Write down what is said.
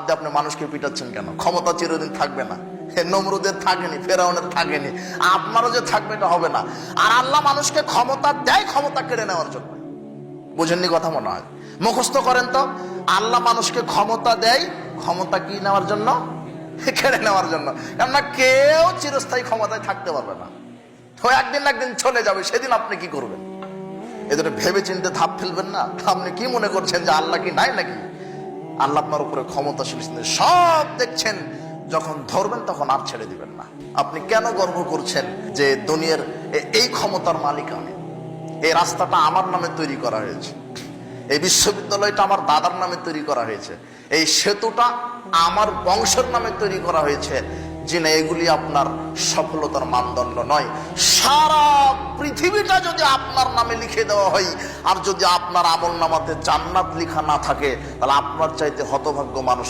দিয়ে আপনি মানুষকে পিটাচ্ছেন কেন? ক্ষমতা চিরদিন থাকবে না। নমরুদের থাকেনি, ফেরাউনের থাকেনি, আপনারও যে থাকবে এটা হবে না। আর আল্লাহ মানুষকে ক্ষমতা দেয় ক্ষমতা কেড়ে নেওয়ার জন্য। বুঝেননি কথা মনে হয়? মুখস্থ করেন তো, আল্লাহ মানুষকে ক্ষমতা দেয় ক্ষমতা কি নেওয়ার জন্য? কেড়ে নেওয়ার জন্য। কেননা কেউ চিরস্থায়ী ক্ষমতায় থাকতে পারবে না, তো একদিন না একদিন চলে যাবে, সেদিন আপনি কি করবেন? এদের ভেবে চিন্তে ধাপ ফেলবেন না। আপনি কি মনে করছেন যে আল্লাহ কি নাই নাকি? আল্লাহ আপনার উপরে ক্ষমতাশীল, সব দেখছেন। যখন ধরবেন তখন আর ছেড়ে দিবেন না। আপনি কেন গর্ব করছেন যে দুনিয়ার এই ক্ষমতার মালিক আমি? এই রাস্তাটা আমার নামে তৈরি করা হয়েছে, এই বিশ্ববিদ্যালয়টা আমার দাদার নামে তৈরি করা হয়েছে, এই সেতুটা আমার বংশের নামে তৈরি করা হয়েছে। যিনি এগুলি আপনার সফলতার মানদণ্ড নয়। সারা পৃথিবীটা যদি আপনার নামে লিখে দেওয়া হয়, আর যদি আপনার আমল নামাতে জান্নাত লেখা না থাকে, তাহলে আপনার চাইতে হতভাগ্য মানুষ